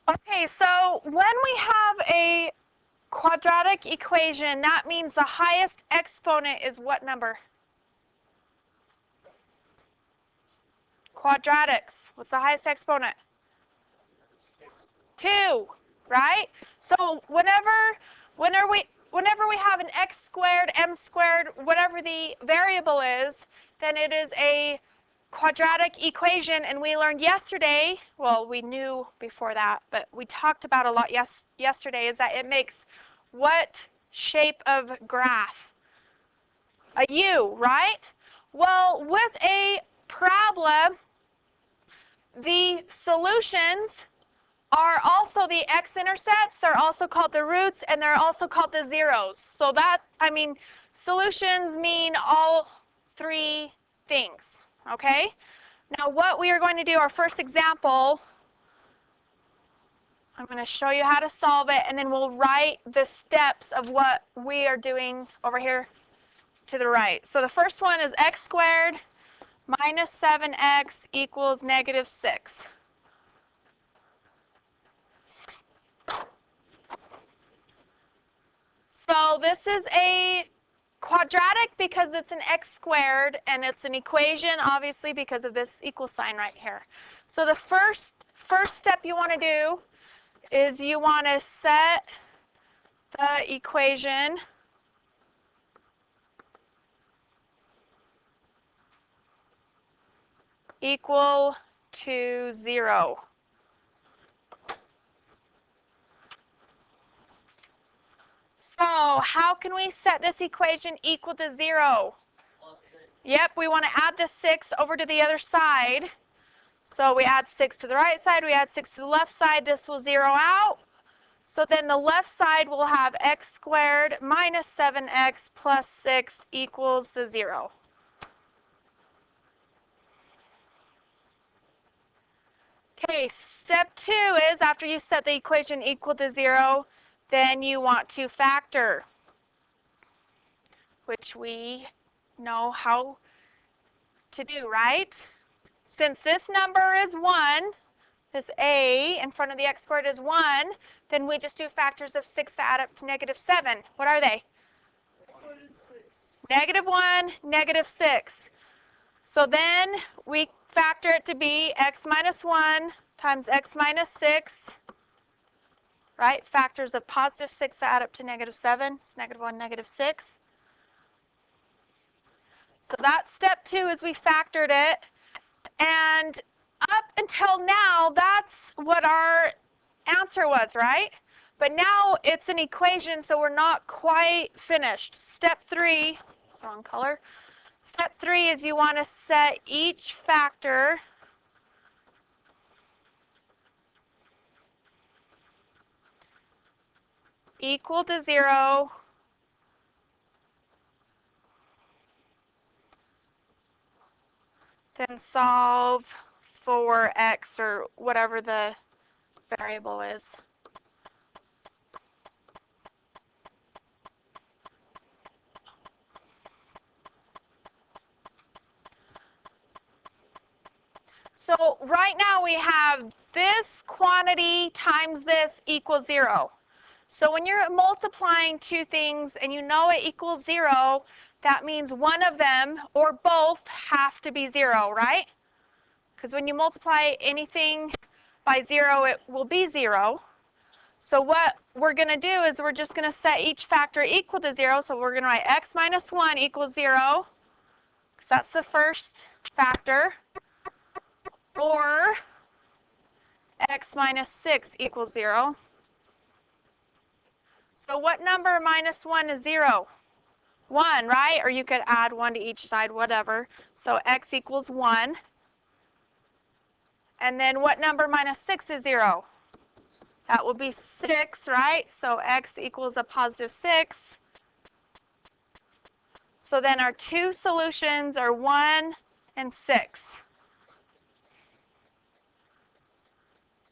Okay, so when we have a quadratic equation, that means the highest exponent is what number? Quadratics. What's the highest exponent? 2, right? So whenever we have an x squared, m squared, whatever the variable is, then it is a quadratic equation. And we learned yesterday, well, we knew before that, but we talked about a lot yesterday, is that it makes what shape of graph? A U, right? Well, with a parabola, the solutions are also the x-intercepts. They're also called the roots, and they're also called the zeros. So that, solutions mean all three things, okay? Now what we are going to do, our first example, I'm going to show you how to solve it, and then we'll write the steps of what we are doing over here to the right. So the first one is x squared minus 7x equals negative 6. So this is a quadratic because it's an x squared, and it's an equation, obviously, because of this equal sign right here. So the first step you want to do is you want to set the equation equal to 0. So how can we set this equation equal to 0? Yep, we want to add the 6 over to the other side. So we add 6 to the right side, we add 6 to the left side. This will zero out. So then the left side will have x squared minus 7x plus 6 equals the 0. Okay, step 2 is after you set the equation equal to 0, then you want to factor, which we know how to do, right? Since this number is 1, this a in front of the x squared is 1, then we just do factors of 6 to add up to negative 7. What are they? Negative 1, negative 6. So then we factor it to be x minus 1 times x minus 6, right? Factors of positive 6 to add up to negative 7. It's negative 1, negative 6. So that's step 2 is we factored it. And up until now, that's what our answer was, right? But now it's an equation, so we're not quite finished. Step 3, it's wrong color. Step 3 is you want to set each factor equal to 0 then solve for x or whatever the variable is. So right now we have this quantity times this equals 0. So when you're multiplying two things and you know it equals 0, that means one of them or both have to be 0, right? Because when you multiply anything by 0, it will be 0. So what we're going to do is we're just going to set each factor equal to 0. So we're going to write x minus 1 equals 0, because that's the first factor, or x minus 6 equals 0. So what number minus 1 is 0? 1, right? Or you could add 1 to each side, whatever. So x equals 1. And then what number minus 6 is 0? That will be 6, right? So x equals a positive 6. So then our two solutions are 1 and 6.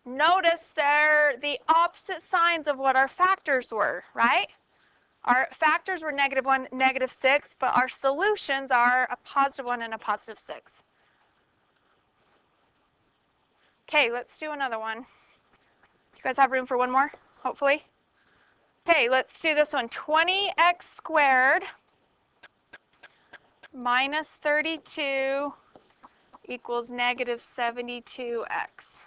Notice they're the opposite signs of what our factors were, right? Our factors were negative 1, negative 6, but our solutions are a positive 1 and a positive 6. Okay, let's do another one. You guys have room for one more, hopefully? Okay, let's do this one. 20x squared minus 32 equals negative 72x.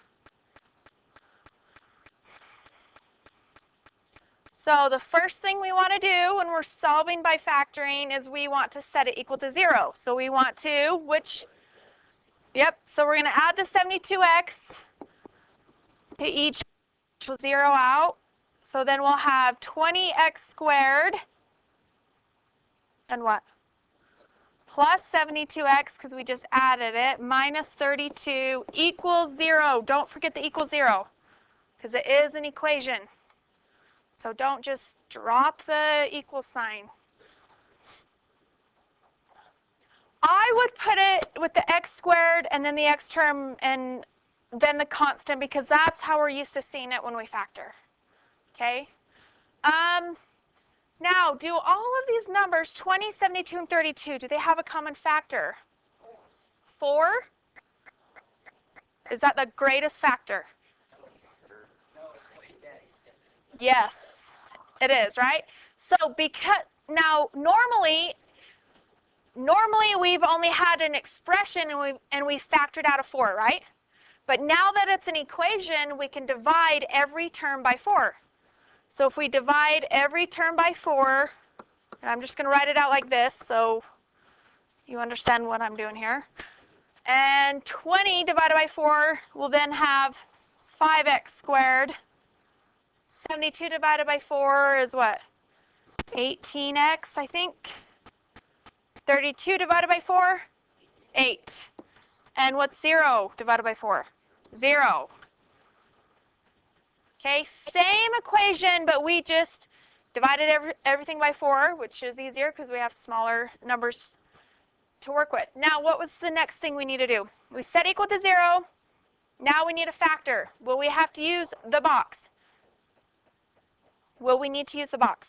So the first thing we want to do when we're solving by factoring is we want to set it equal to 0. So we want to, so we're going to add the 72x to each 0 out. So then we'll have 20x squared and what? Plus 72x, because we just added it, minus 32 equals 0. Don't forget the equals 0, because it is an equation. So don't just drop the equal sign. I would put it with the x squared and then the x term and then the constant, because that's how we're used to seeing it when we factor. Okay? Now, do all of these numbers, 20, 72, and 32, do they have a common factor? 4? Is that the greatest factor? Yes, it is, right? So because now normally we've only had an expression and we've factored out a 4, right? But now that it's an equation, we can divide every term by 4. So if we divide every term by 4, and I'm just going to write it out like this so you understand what I'm doing here. And 20 divided by 4 will then have 5x squared. 72 divided by 4 is what? 18x, I think. 32 divided by 4? 8. And what's 0 divided by 4? 0. Okay, same equation, but we just divided everything by 4, which is easier because we have smaller numbers to work with. Now, what was the next thing we need to do? We set equal to 0. Now we need a factor. Will we have to use the box? Will we need to use the box?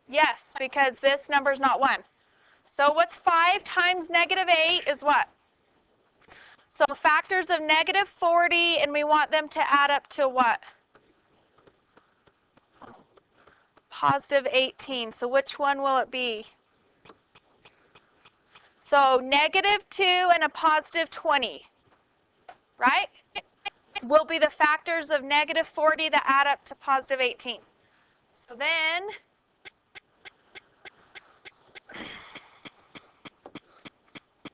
Yes, because this number is not 1. So what's 5 times negative 8 is what? So factors of negative 40, and we want them to add up to what? Positive 18. So which one will it be? So negative 2 and a positive 20, right? Will be the factors of negative 40 that add up to positive 18. So then,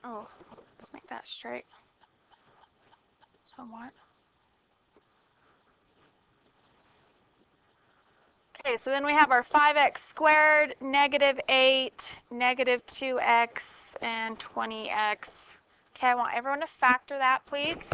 let's make that straight somewhat. Okay, so then we have our 5x squared, negative 8, negative 2x, and 20x. Okay, I want everyone to factor that, please.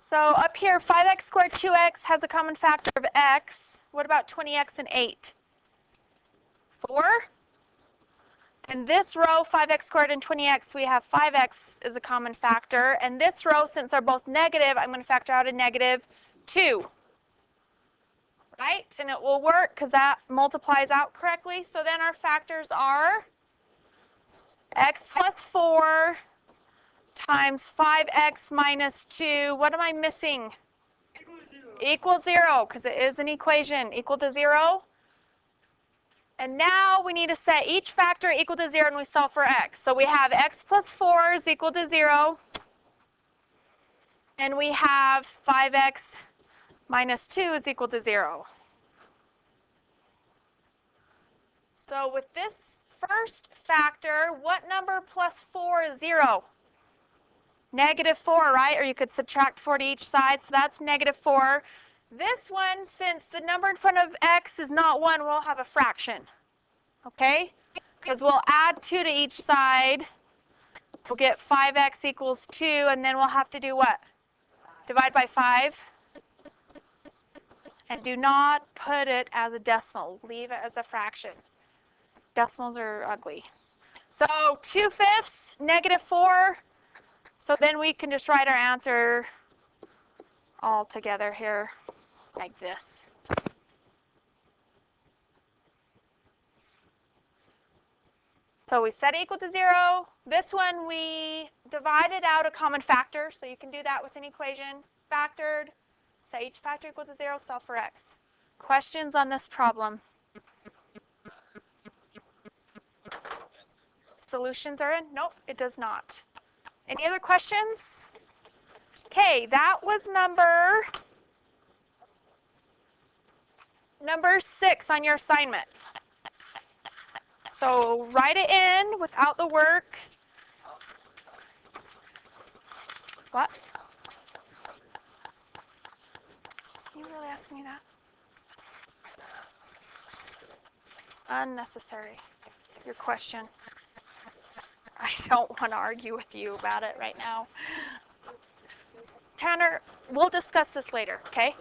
So up here, 5x squared 2x has a common factor of x. What about 20x and 8? 4. In this row, 5x squared and 20x, we have 5x is a common factor. And this row, since they're both negative, I'm going to factor out a negative 2. Right? And it will work because that multiplies out correctly. So then our factors are x plus 4 times 5x minus 2. What am I missing? Equals 0, because it is an equation. Equal to 0. And now we need to set each factor equal to 0, and we solve for x. So we have x plus 4 is equal to 0. And we have 5x minus 2 is equal to 0. So with this first factor, what number plus 4 is 0? Negative 4, right? Or you could subtract 4 to each side, so that's negative 4. This one, since the number in front of x is not 1, we'll have a fraction, okay? Because we'll add 2 to each side. We'll get 5x equals 2, and then we'll have to do what? Divide by 5. And do not put it as a decimal. Leave it as a fraction. Decimals are ugly. So 2/5, -4. So then we can just write our answer all together here like this. So we set it equal to 0. This one we divided out a common factor, so you can do that with an equation. Factored, say each factor equals to 0, solve for x. Questions on this problem? Solutions are in? Nope, it does not. Any other questions? Okay, that was number 6 on your assignment. So write it in without the work. What? Can you really ask me that? Unnecessary, your question. I don't want to argue with you about it right now. Tanner, we'll discuss this later, okay?